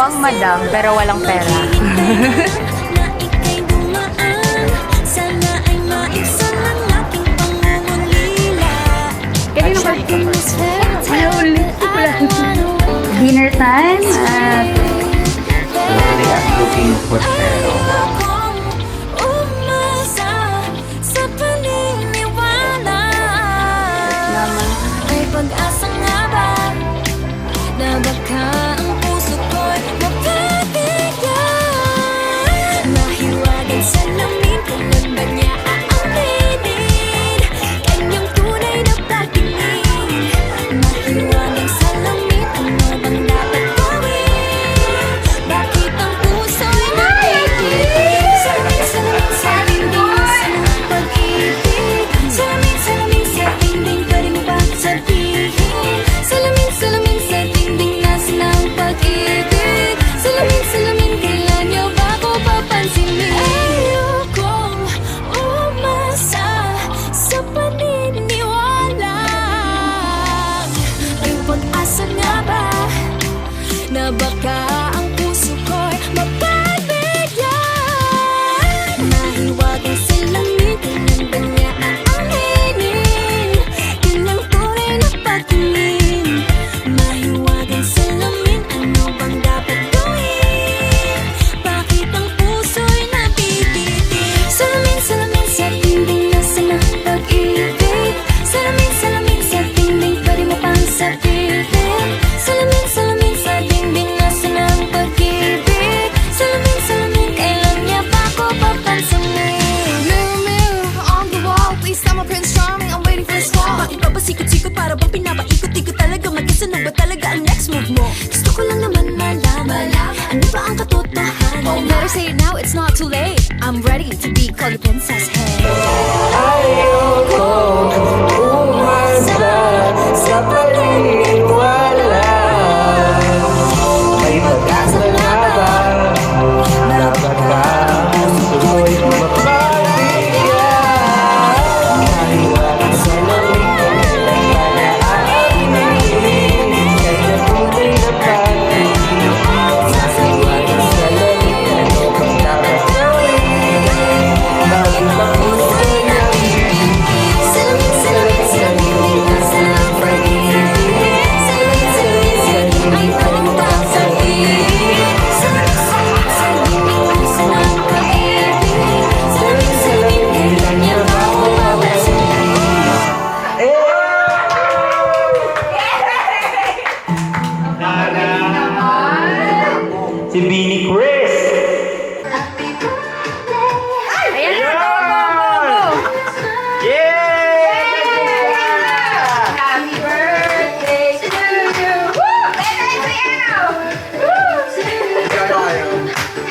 pang madam pero walang pera. Kanino ba ito? Ulit ko lang. Dinner time at Slowly I'm looking for pero. Pag-asa nga ba na baka ang puso ko'y mapapigyan? Nahiwagan sa lamin, kailan ba niya aaminin? Kanyang tunay na pagtingin. Nahiwagan sa lamin, ano bang dapat gawin? Bakit ang puso'y nakikinig? Salamin, salamin sa dingding, sa pag-ibig. Salamin, salamin sa dingding, pwede mo ba sabihin? Salamin, salamin sa dingding, nasa ng pag-ibig. Salamin, salamin, kailan niyo ba ko papansinin? Ayokong umasa sa paniniwala. May pag-asa nga ba na baka ang puso ko'y mapagbigyan? Nahiwagan sa langit, kailan ba niya aaminin? Kailang tunay na pagtingin. Mahiwagan sa lamin, ano bang dapat gawin? Bakit ang puso'y nabibitin? Salamin, salamin sa dingding, nasa ng pag-ibig. Salamin, salamin sa dingding, pwede mo pang sabihin. Salamin, salamin sa dingding, nasa ng pag-ibig. Salamin, salamin, kailan niya ba ko papansinin? Mirror, mirror on the wall, please tell my Prince Charming, I'm waiting for a call. Bakit ba sikot-sikot para bang pinapaikot-ikot talaga? Mag-isa na ba talaga ang next move mo? Gusto ko lang naman malaman, ano ba ang katotohanan? Oh, better say it now, it's not too late. I'm ready to be called a princess, hey. Sa paniniwala. May pag-asa nga ba na baka ang puso'y mapapigyan? Nahiwagan sa lamin, kailan ba niya aaminin? Kailan tunay na pag-ibig. Nahiwagan sa lamin, ano bang dapat gawin? Bakit ang puso'y nabibitin? Salamin, salamin sa dingding, nasa ng pag-ibig. Salamin, salamin sa dingding, pwede mo bang sabihin? Salamin, salamin sa dingding, nasa ng pag-ibig. Salamin, salamin, kailan niya ba ako papansinin? Si Bini Chris! ayan na, go, go, go! Yeah! Happy birthday to you! Woo! Let's Brianna! Woo!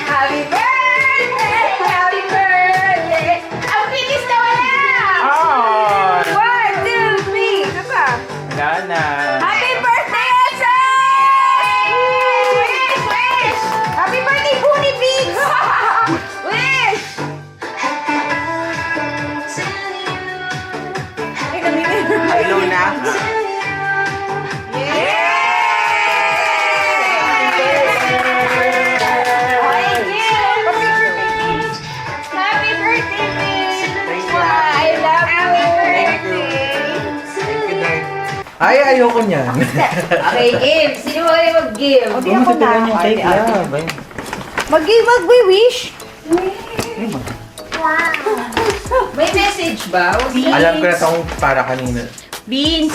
Happy birthday! Happy birthday! Ang bilis na wala! Oh! 1, 2, 3! Ito pa! Nana! Happy birthday, Elsa! Wish! Wish! Happy birthday, Bunny Pigs! Wish! Ay, kami Ay, Luna! Happy birthday, Miss! Thank you. I love you! Thank you. Thank you, Dad. Ay, ayoko niyan. Okay, give. Sino mo kayo mag-give? Hindi ako na. Yung cake lang. Mag-give, mag-wish. May message ba? Alam ko na itong para kanina. Beans!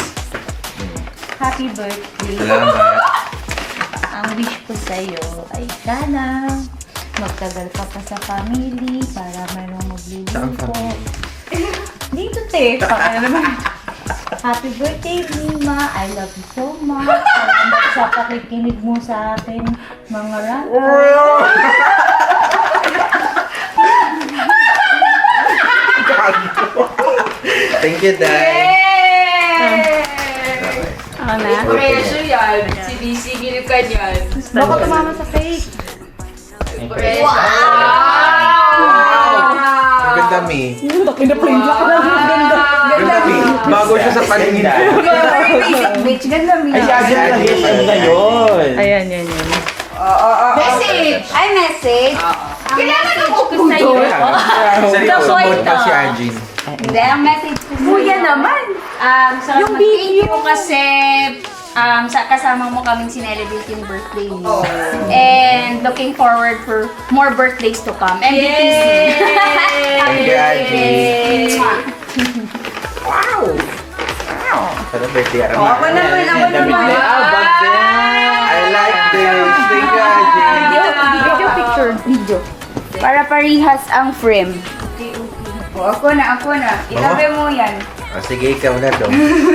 Happy birthday! Salamat. Ang wish ko sa'yo ay sana magtagal ka pa sa family para mayroong Saan magluluto. family? Dito, te. Para naman. Happy birthday, Mima. I love you so much. Salamat sa pakikinig mo sa akin, mga ranta. Thank you, Dad. Ako na. Pressure yan. Sinisigil ka yan. Baka tumama sa cake. Wow! Ang ganda, Mi. Pinaplain lang. Ganda, Mi. Bago siya sa paningin ko. Basic bitch. Ganda, Mi. Ay, siya na yun. Ayan, yan, yan. Message! Ay, message. Kailangan ako ko sa'yo. putol. Seryoso pa si Anjin. Hindi, ang message ko sa'yo. Kuya naman. Sa yung video ko kasi kasama mo kaming sinelebrate yung birthday mo. And looking forward for more birthdays to come. MBTC. Thank you, Anjin. Wow! Ano birthday araw? Ako naman. I like this. Thank you, Anjin. Video picture. Video. Para parihas ang frame. Ako na. Itabi mo yan. Sige, ikaw na dong.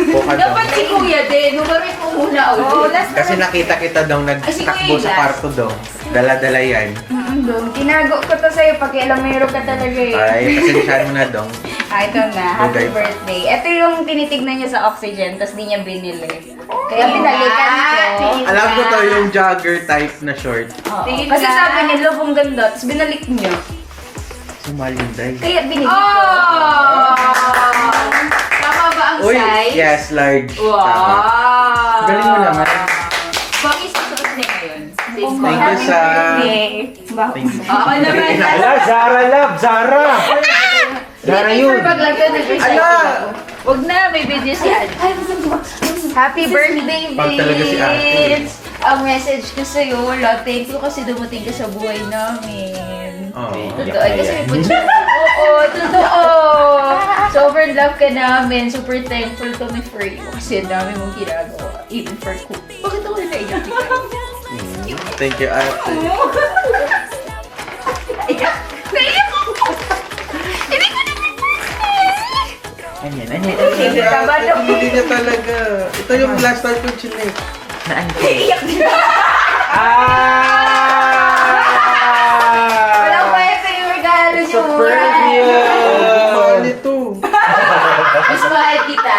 Buka dong. Dapat si Kuya din. Numari ko muna. Last Kasi nakita kita dong nagtakbo sa kwarto dong. Dala-dala yan. Dong, tinago ko to sa'yo. Pakialamero ka talaga eh. Ay, pasensyahan mo na dong. Ito na. Happy Okay. birthday. Ito yung tinitignan niya sa oxygen, tapos di niya binili. Kaya pinalikan ko. Alam ko to yung jogger type na short. Tingin kasi sabi niya, love, ang ganda. Tapos binalik niya. Sumalinday. Kaya binili ko. Tama ba ang Uy, size? yes, large. Tama. Wow! Galing mo naman. Pang isusuot niya ngayon. Thank you, sa... Thank you. Oo naman. Ala, Zara love, Zara! Zara yun. Ala! Huwag na, may video si Ate. Happy birthday, Pag talaga si Ate. Vince! Ang message ko sa'yo, love, thank you kasi dumating ka sa buhay namin. Oh, Totoo, ay kasi may putya. Oo, totoo. Sobrang love ka namin. Super thankful kami for you. Kasi ang dami mong ginagawa. Even for cook. Bakit ako naiyak? Thank you, Ate. Naiyak ako! Hindi ko naman Anyan. Hindi ka ba daw? Hindi niya talaga. Ito yung last time ko chinek. Naiyak din ako. Walang pwede yung regalo niyo. Mahal ito. Mas mahal kita.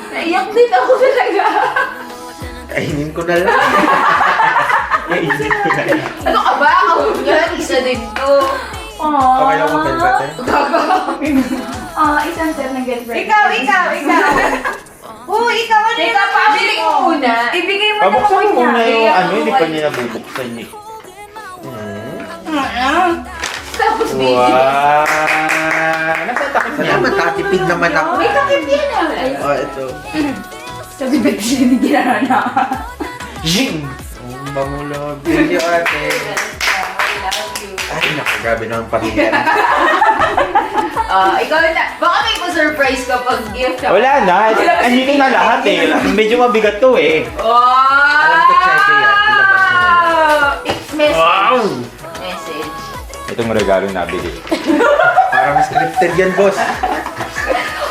Naiyak din ako talaga. Kainin ko na lang. Ano ka ba? Ako yan, isa din to. Okay lang mag butter? Isang set ng get ready. Ikaw. Ikaw, ano Teka, pabili ko muna. Ibigay mo Pabuksan mo muna yung Iyak ano, hindi ako pa kayo. nila bubuksan eh. Tapos baby. Wow! Nasaan takip niya? Salamat, tatipid naman ako. May takip yan ah. Ay, Oh, ito. sabi ba siya ginana na? Zing! Ang bangulog. Thank you, Ate. I love you. Ay, naku, grabe naman pamilya. Ikaw na. Baka may pa-surprise ka pag gift ka. Wala na! Andito na lahat eh. Medyo mabigat to eh. Wow! Alam ko, check it yan. Ilabas mo na. It's message. Message. Itong regalo nabili. Parang scripted yan, boss.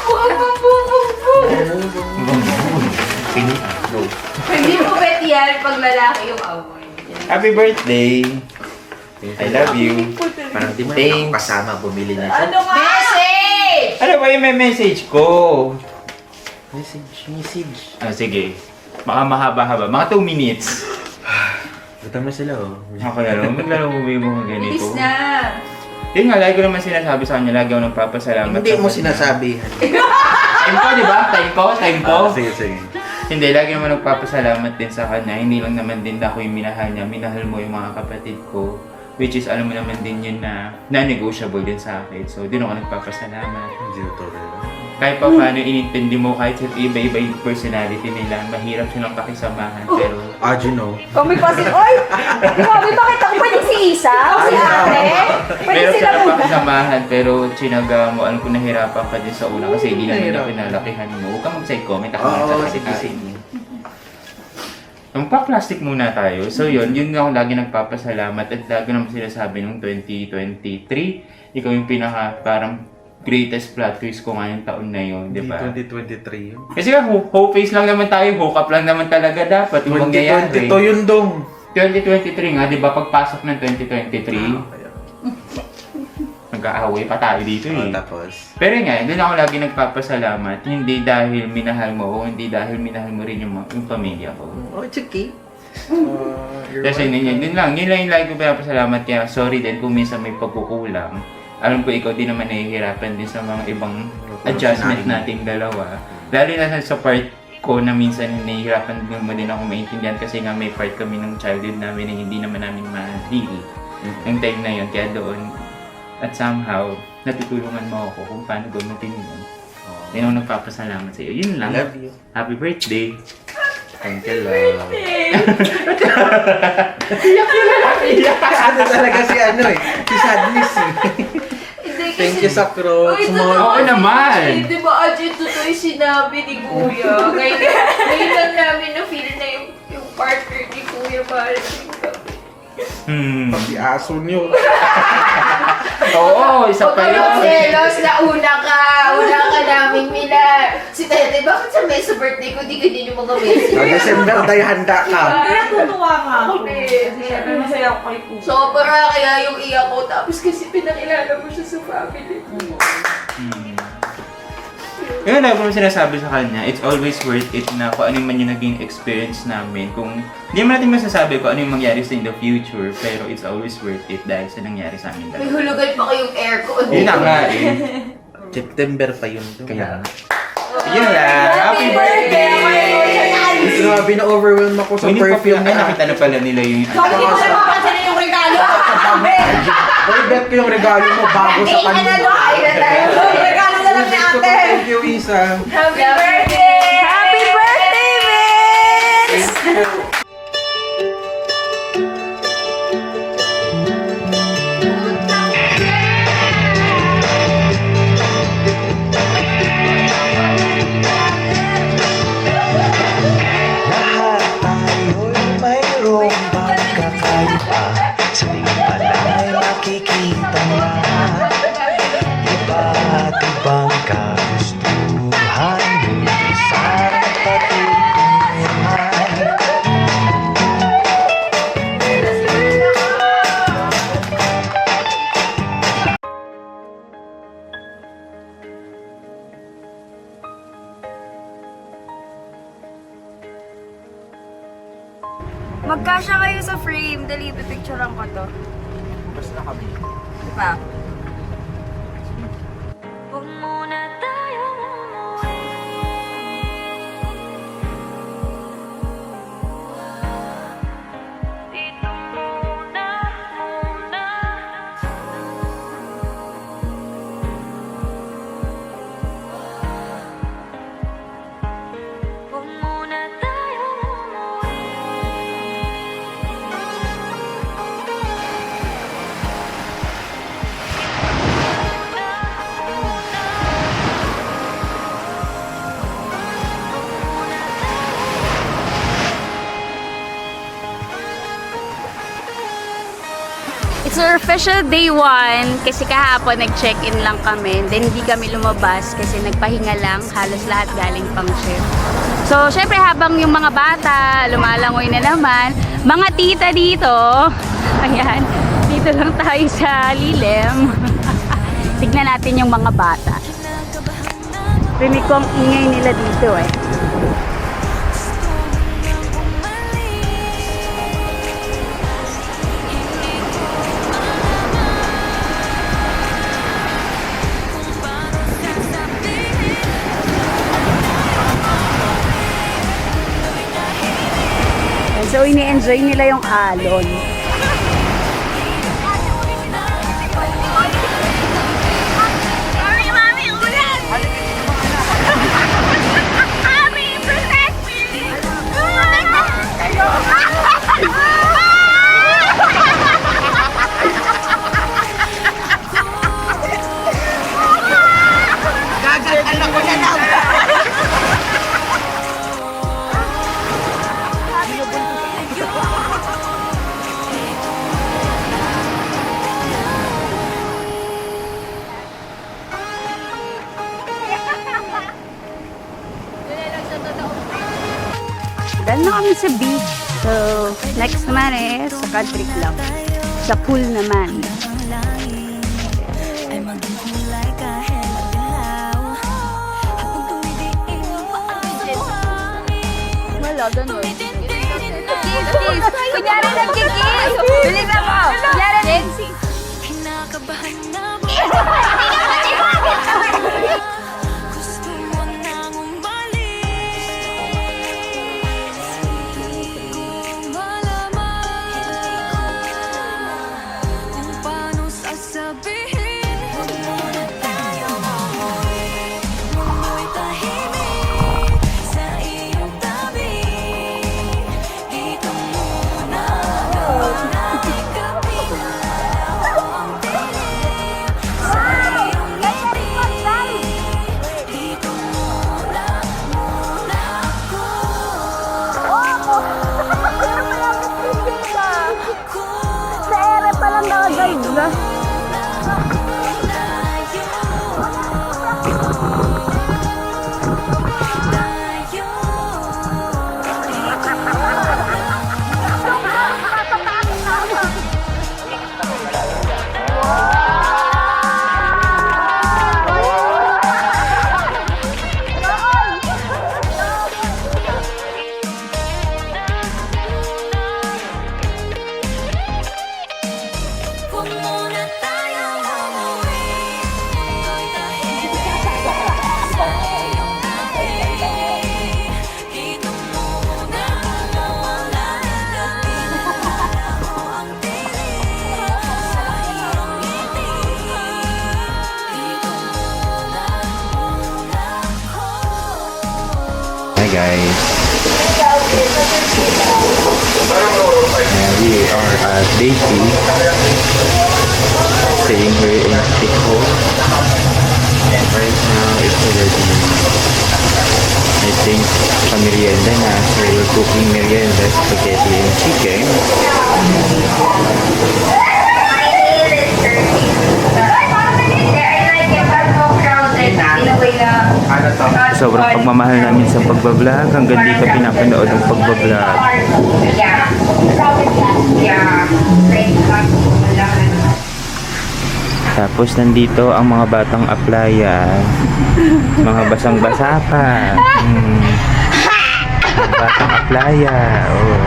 Huwag mong bubong. No. Hindi mo bet yan pag lalaki yung amoy. Happy birthday! I love you. Parang di mo na Thanks. ako kasama, bumili na siya. Ano nga? Message! Ano ba yung may message ko? Message. Sige. Baka mahaba-haba. Mga 2 minutes. Gutom na sila, oh. Okay, ano? Maglaro mo yung mga ganito. Bilis na. Yun nga, lagi ko naman sinasabi sa kanya. Lagi ako nagpapasalamat. Hindi sa mo kanya. sinasabi. Time ko, di ba? Time ko. Sige, sige. Hindi, lagi naman nagpapasalamat din sa kanya. Hindi lang naman din ako yung minahal niya. Minahal mo yung mga kapatid ko. Which is, alam mo naman din yun na non-negotiable din sa akin. So, din ako nagpapasalamat. Hindi ko to. Kahit pa paano, inintindi mo kahit sa iba-iba yung personality nila. Mahirap silang pakisamahan. Pero, You know. Kami kasi, oy! Grabe, bakit ako? Pwede si Isa? O si ate? Pwede meron sila silang muna. pakisamahan. Pero, chinaga mo. Alam ko nahirapan ka din sa una kasi hindi naman na pinalakihan mo. Huwag kang mag-side comment. Ako Oo, na sige, sa sige. Magpa-plastic muna tayo. So yun ako lagi nagpapasalamat at lagi naman sinasabi nung 2023, ikaw yung pinaka parang greatest plot twist ko ngayong taon na yun, di ba? 2023 yun. Kasi nga, hope face lang naman tayo, hook up lang naman talaga dapat yung mangyayari. 2022 yun dong. 2023 nga, di ba pagpasok ng 2023, nag-aaway pa tayo dito eh. Tapos. Pero nga, doon ako lagi nagpapasalamat, hindi dahil minahal mo o hindi dahil minahal mo rin yung pamilya ko. Oh, it's okay. Kasi yun lang yung lagi ko pinapasalamat kaya sorry din kung minsan may pagkukulang. Alam ko ikaw din naman nahihirapan din sa mga ibang adjustment nating dalawa. Lalo na sa part ko na minsan nahihirapan mo din ako maintindihan kasi nga may part kami ng childhood namin na hindi naman namin ma-feel yung time na yun. Kaya doon, at somehow, natutulungan mo ako kung paano gamitin yun. Yun ang nagpapasalamat sa iyo. Yun lang. Love you. Happy birthday! Thank you, love. Ano talaga si ano eh. Si Sadness eh. Hindi kasi... Thank you sa cross. Uy, Oo naman. Di ba, Ajay, totoo yung sinabi ni Kuya. Ngayon lang namin na-feel na yung partner ni Kuya para sa kami. Pati aso niyo. Oo, isa Huwag pa ka yun. selos na una ka naming mila. Si Tete, bakit sa mesa birthday ko, di ka din yung mga message? Sa December tayo handa ka. Natutuwa nga ako. Hindi. Siyempre masaya ako kay Kuya. Sobra kaya yung iyak ko, tapos kasi pinakilala mo siya sa family ko. Yun, lagi ko sinasabi sa kanya, it's always worth it na kung ano man yung naging experience namin. Kung hindi naman natin masasabi kung ano yung mangyari sa in the future, pero it's always worth it dahil sa nangyari sa amin May dalawa. hulugan pa kayong aircon. Yun na nga eh. September pa yun. Kaya, yun lang. Happy birthday! Grabe na overwhelm ako sa Hindi pa perfume ay, na. nakita na pala nila yung... Bakit hindi ko na makapansin yung regalo? Uy, bet ko yung regalo mo bago sa kanila. Ay, na tayo. Yung regalo na lang ni ate. Thank you, Isa. Happy birthday! Happy birthday, Vince! Thank you. Lahat tayo'y mayroong pagkakaiba. Sa tingin pa lang ay makikita na iba't ibang kagustuhan muli sa patutunguhan. Magkasya kayo sa frame. Dali, pipicturean ko to. Basta kami. Diba? Huwag muna tayong umuwi. Dito muna. Huwag muna tayong umuwi. It's our official day 1 kasi kahapon nag-check-in lang kami. Then hindi kami lumabas kasi nagpahinga lang. Halos lahat galing pang shift. So, syempre habang yung mga bata, lumalangoy na naman. Mga tita dito. Ayan. Dito lang tayo sa lilim. Tignan natin yung mga bata. Rinig ko ang ingay nila dito eh. So, ini-enjoy nila yung alon. Mami, mami, ulan! Mami, protect me! Dahil na kami sa beach. So, next naman sa country club. Sa pool naman. Ay magkulay kahit madilaw. Habang tumidiin pa ang buhangin. Wala, ganun. Kiss! Kunyari nagkikis! Bilisan mo! Kunyari dancing! Kinakabahan na ba? Gusto mo nang umalis. Hala. Huwag muna tayong umuwi. Ako'y tahimik sa iyong tabi. Dito muna mawala. Pinaalala ko ang tinig sa iyong ngiti. Dito muna ako. Hi guys. We are at Daisy, staying here in Pico. And right now it's already, I think, merienda na. So we're cooking merienda, spaghetti and chicken. Sobrang pagmamahal namin sa pagbablog hanggang dito pinapanood ang pagbablog. Tapos nandito ang mga batang aplaya. Mga basang-basa pa. Batang aplaya. Oh.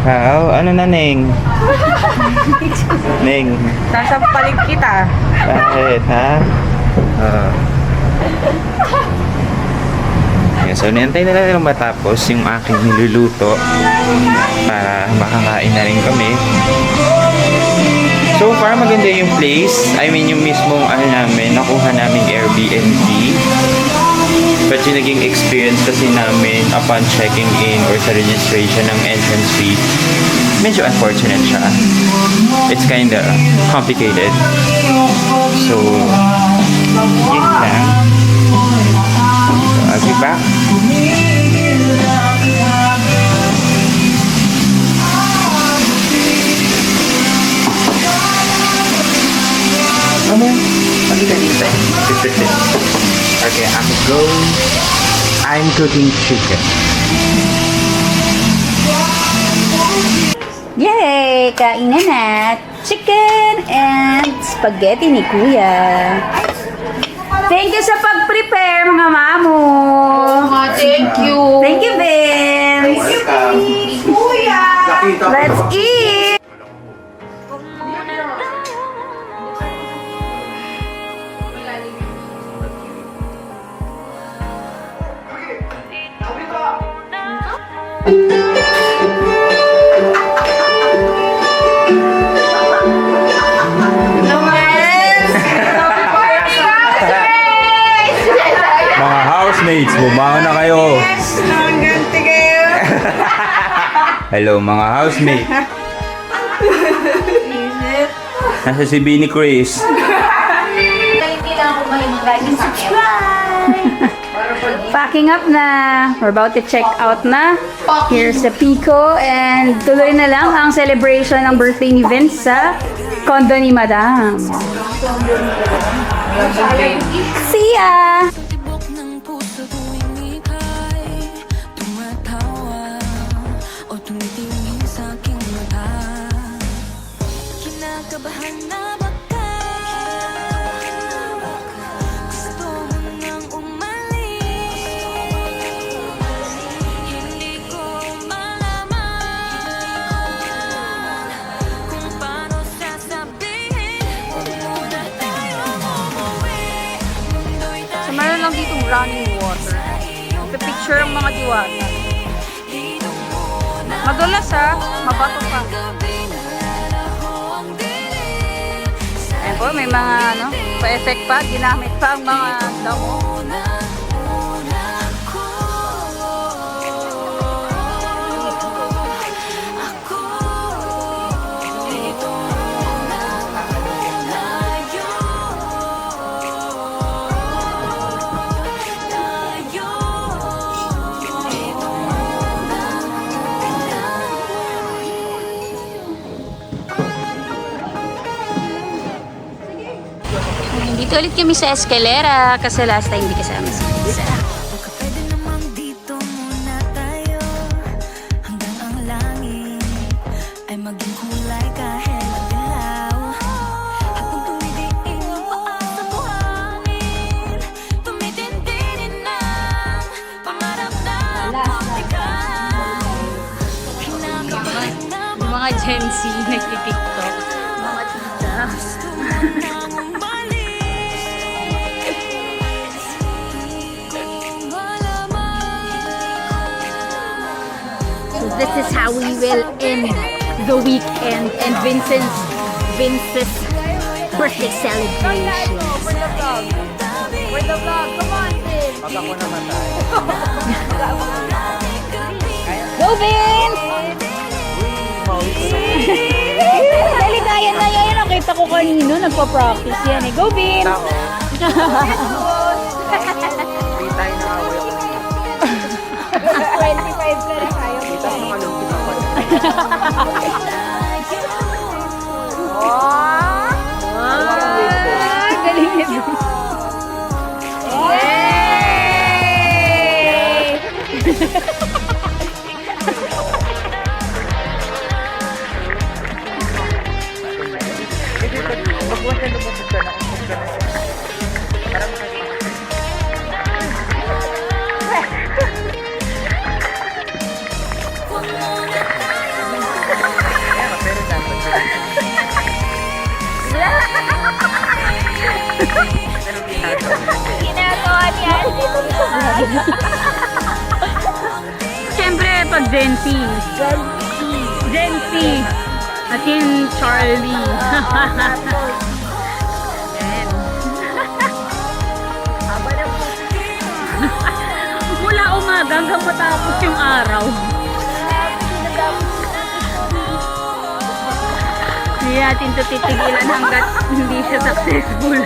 Ikaw, ano na, Neng? Neng, Sasampalin kita. bakit, ha? Yeah, so, nintay na lang matapos yung aking niluluto para makakain na rin kami. So far, maganda yung place. I mean, yung mismong namin, nakuha naming Airbnb. But yung naging experience kasi namin upon checking in or sa registration ng entrance fee, medyo unfortunate siya. It's kinda complicated. So, yun lang. So, I'll be back. Okay, I'm cooking chicken. Yay! Kainan na! Chicken and spaghetti ni Kuya. Thank you sa pag-prepare, mga mamo! Thank you. Thank you, Vince! Let's eat! Mga housemates, bumangon na kayo. Hello mga housemate. Nasa si Bini Chris. Packing up na. We're about to check out na. Here's the Pico and tuloy na lang ang celebration ng birthday ni Vince sa condo ni Madam. See ya! Tibok ng puso tuwing ika'y tumatawa o tumitingin sa aking mata. Kinakabahan na baka gusto mo nang umalis. Hindi ko malaman kung paano sasabihin. Huwag muna tayong umuwi. Mundo'y So, meron lang ditong running water. Picture ang mga diwata. Madulas ha, mabato pa. Ayan po, may mga pa-effect pa, ginamit pa ang mga damo. ulit kami sa Escalera kasi last time hindi kasama si Lisa. Baka pwede namang dito muna tayo hanggang ang langit ay maging kulay kahit madilaw. Habang tumidiin ang paa sa buhangin, tumitindi din ang pangarap na ikaw. Hinakabahan na Yung mga Gen Z nagtitiktok. Mga tita. nang balik. Kung malaman. So this is how we will end the weekend and Vince's birthday celebration. For the vlog, come on, Vin. Pag ako namatay. Go Vince! Daligayan na yan. Nakita ko kanino, nagpa-practice yan eh. Go Vince! Tao. Hindi tayo nakaway ako. 25 na rin tayo. Kita ko malungkit ako. Galing niya. Yay! Magbuwan na lumubog ka na. Umubog ka na. Para makakita. Kaya pero dapat. Ginagawa niya. Siyempre, pag Gen Z. Gen Z. At yung Charlie. Yan. Mula umaga hanggang matapos yung araw. Hindi natin ito titigilan hanggat hindi siya successful.